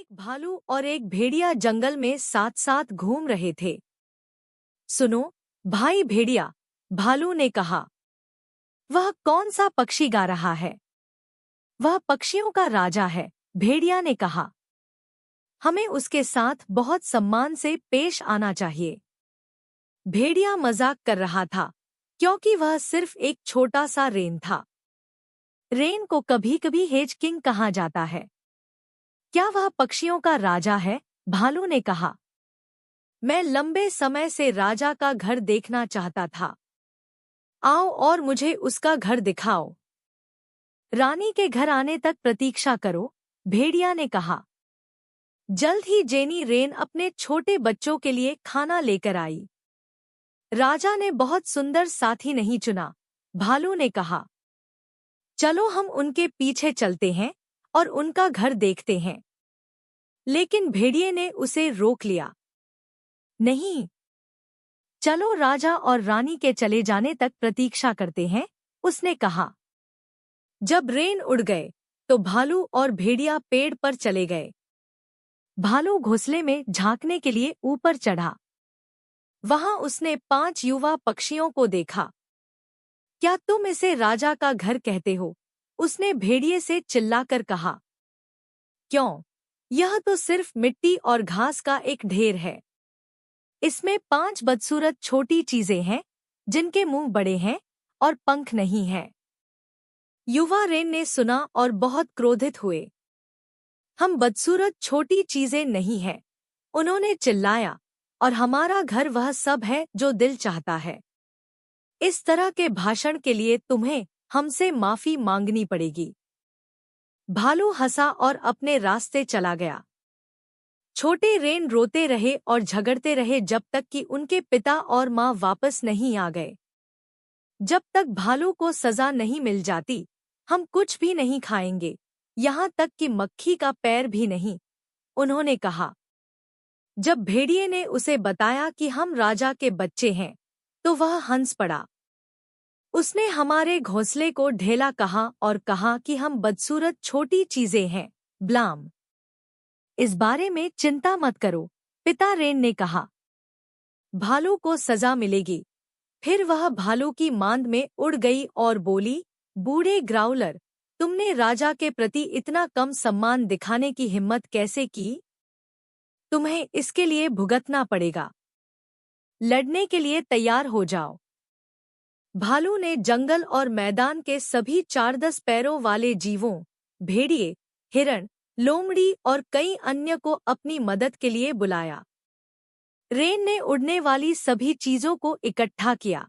एक भालू और एक भेड़िया जंगल में साथ साथ घूम रहे थे। सुनो भाई भेड़िया, भालू ने कहा, वह कौन सा पक्षी गा रहा है? वह पक्षियों का राजा है, भेड़िया ने कहा। हमें उसके साथ बहुत सम्मान से पेश आना चाहिए। भेड़िया मजाक कर रहा था, क्योंकि वह सिर्फ एक छोटा सा रेन था। रेन को कभी कभी हेज किंग कहा जाता है। क्या वह पक्षियों का राजा है? भालू ने कहा। मैं लंबे समय से राजा का घर देखना चाहता था। आओ और मुझे उसका घर दिखाओ। रानी के घर आने तक प्रतीक्षा करो, भेड़िया ने कहा। जल्द ही जेनी रेन अपने छोटे बच्चों के लिए खाना लेकर आई। राजा ने बहुत सुंदर साथी नहीं चुना, भालू ने कहा। चलो हम उनके पीछे चलते हैं और उनका घर देखते हैं। लेकिन भेड़िए ने उसे रोक लिया। नहीं, चलो राजा और रानी के चले जाने तक प्रतीक्षा करते हैं, उसने कहा। जब रेन उड़ गए तो भालू और भेड़िया पेड़ पर चले गए। भालू घोंसले में झांकने के लिए ऊपर चढ़ा। वहां उसने 5 युवा पक्षियों को देखा। क्या तुम इसे राजा का घर कहते हो? उसने भेड़िए से चिल्लाकर कहा। क्यों, यह तो सिर्फ मिट्टी और घास का एक ढेर है। इसमें 5 बदसूरत छोटी चीजें हैं, जिनके मुंह बड़े हैं और पंख नहीं हैं। युवा रेन ने सुना और बहुत क्रोधित हुए। हम बदसूरत छोटी चीजें नहीं हैं, उन्होंने चिल्लाया, और हमारा घर वह सब है जो दिल चाहता है। इस तरह के भाषण के लिए तुम्हें हमसे माफी मांगनी पड़ेगी। भालू हंसा और अपने रास्ते चला गया। छोटे रेन रोते रहे और झगड़ते रहे जब तक कि उनके पिता और माँ वापस नहीं आ गए। जब तक भालू को सजा नहीं मिल जाती, हम कुछ भी नहीं खाएंगे, यहाँ तक कि मक्खी का पैर भी नहीं, उन्होंने कहा। जब भेड़िए ने उसे बताया कि हम राजा के बच्चे हैं, तो वह हंस पड़ा। उसने हमारे घोंसले को ढेला कहा और कहा कि हम बदसूरत छोटी चीजें हैं, ब्लाम। इस बारे में चिंता मत करो, पिता रेन ने कहा। भालू को सजा मिलेगी। फिर वह भालू की मांद में उड़ गई और बोली, बूढ़े ग्राउलर, तुमने राजा के प्रति इतना कम सम्मान दिखाने की हिम्मत कैसे की? तुम्हें इसके लिए भुगतना पड़ेगा। लड़ने के लिए तैयार हो जाओ। भालू ने जंगल और मैदान के सभी 4-10 पैरों वाले जीवों, भेड़िए, हिरण, लोमड़ी और कई अन्य को अपनी मदद के लिए बुलाया। रेन ने उड़ने वाली सभी चीजों को इकट्ठा किया।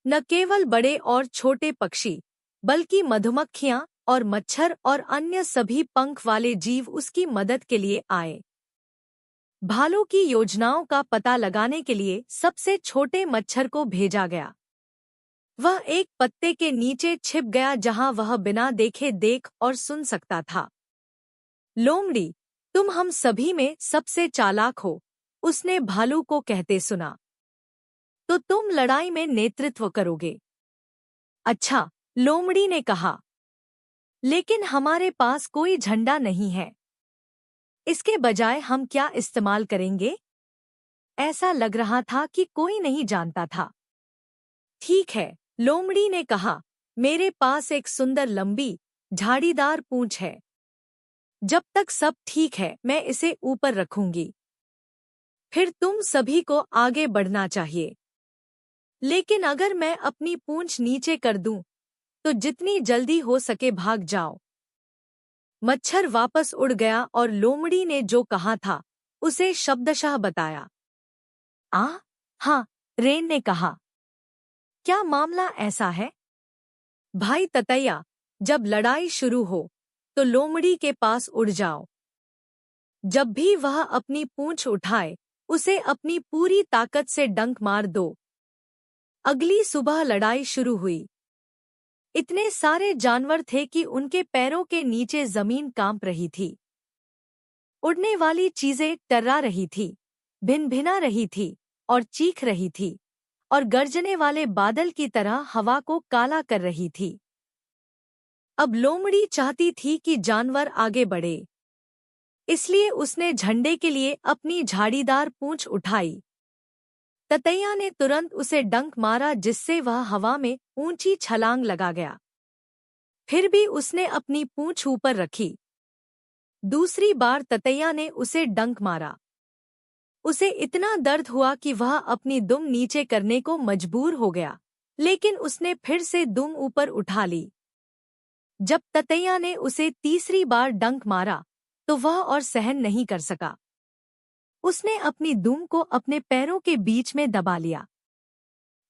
न केवल बड़े और छोटे पक्षी, बल्कि मधुमक्खियां और मच्छर और अन्य सभी पंख वाले जीव उसकी मदद के लिए आए। भालू की योजनाओं का पता लगाने के लिए सबसे छोटे मच्छर को भेजा गया। वह एक पत्ते के नीचे छिप गया जहां वह बिना देखे देख और सुन सकता था। लोमड़ी, तुम हम सभी में सबसे चालाक हो, उसने भालू को कहते सुना। तो तुम लड़ाई में नेतृत्व करोगे। अच्छा, लोमड़ी ने कहा। लेकिन हमारे पास कोई झंडा नहीं है। इसके बजाय हम क्या इस्तेमाल करेंगे? ऐसा लग रहा था कि कोई नहीं जानता था। ठीक है, लोमड़ी ने कहा, मेरे पास एक सुंदर लंबी, झाड़ीदार पूंछ है। जब तक सब ठीक है, मैं इसे ऊपर रखूंगी। फिर तुम सभी को आगे बढ़ना चाहिए। लेकिन अगर मैं अपनी पूंछ नीचे कर दूं, तो जितनी जल्दी हो सके भाग जाओ। मच्छर वापस उड़ गया और लोमड़ी ने जो कहा था, उसे शब्दशः बताया। हाँ, रेन ने कहा। क्या मामला ऐसा है? भाई ततैया, जब लड़ाई शुरू हो, तो लोमड़ी के पास उड़ जाओ। जब भी वह अपनी पूंछ उठाए, उसे अपनी पूरी ताकत से डंक मार दो। अगली सुबह लड़ाई शुरू हुई। इतने सारे जानवर थे कि उनके पैरों के नीचे जमीन कांप रही थी। उड़ने वाली चीजें टर्रा रही थी, भिन-भिना रही थी और चीख रही थी, और गरजने वाले बादल की तरह हवा को काला कर रही थी। अब लोमड़ी चाहती थी कि जानवर आगे बढ़े। इसलिए उसने झंडे के लिए अपनी झाड़ीदार पूंछ उठाई। ततैया ने तुरंत उसे डंक मारा जिससे वह हवा में ऊंची छलांग लगा गया। फिर भी उसने अपनी पूंछ ऊपर रखी। दूसरी बार ततैया ने उसे डंक मारा। उसे इतना दर्द हुआ कि वह अपनी दुम नीचे करने को मजबूर हो गया, लेकिन उसने फिर से दुम ऊपर उठा ली। जब ततैया ने उसे तीसरी बार डंक मारा तो वह और सहन नहीं कर सका। उसने अपनी दुम को अपने पैरों के बीच में दबा लिया।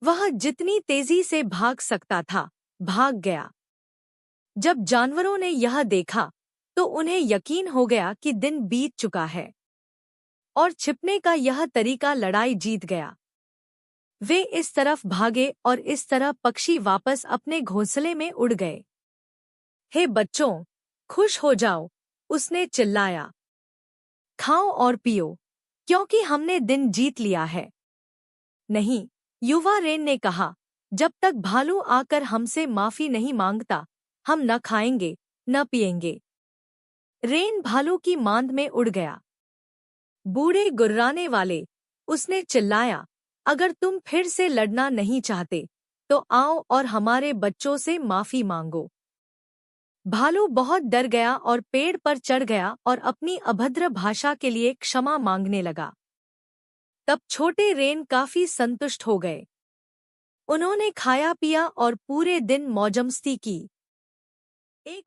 वह जितनी तेजी से भाग सकता था, भाग गया। जब जानवरों ने यह देखा तो उन्हें यकीन हो गया कि दिन बीत चुका है और छिपने का यह तरीका लड़ाई जीत गया। वे इस तरफ भागे और इस तरह पक्षी वापस अपने घोंसले में उड़ गए। हे बच्चों, खुश हो जाओ, उसने चिल्लाया। खाओ और पियो, क्योंकि हमने दिन जीत लिया है। नहीं, युवा रेन ने कहा, जब तक भालू आकर हमसे माफी नहीं मांगता, हम न खाएंगे, न पिएंगे। रेन भालू की मांद में उड़ गया। बूढ़े गुर्राने वाले, उसने चिल्लाया, अगर तुम फिर से लड़ना नहीं चाहते, तो आओ और हमारे बच्चों से माफी मांगो। भालू बहुत डर गया और पेड़ पर चढ़ गया और अपनी अभद्र भाषा के लिए क्षमा मांगने लगा। तब छोटे रेन काफी संतुष्ट हो गए। उन्होंने खाया पिया और पूरे दिन मौजमस्ती की। एक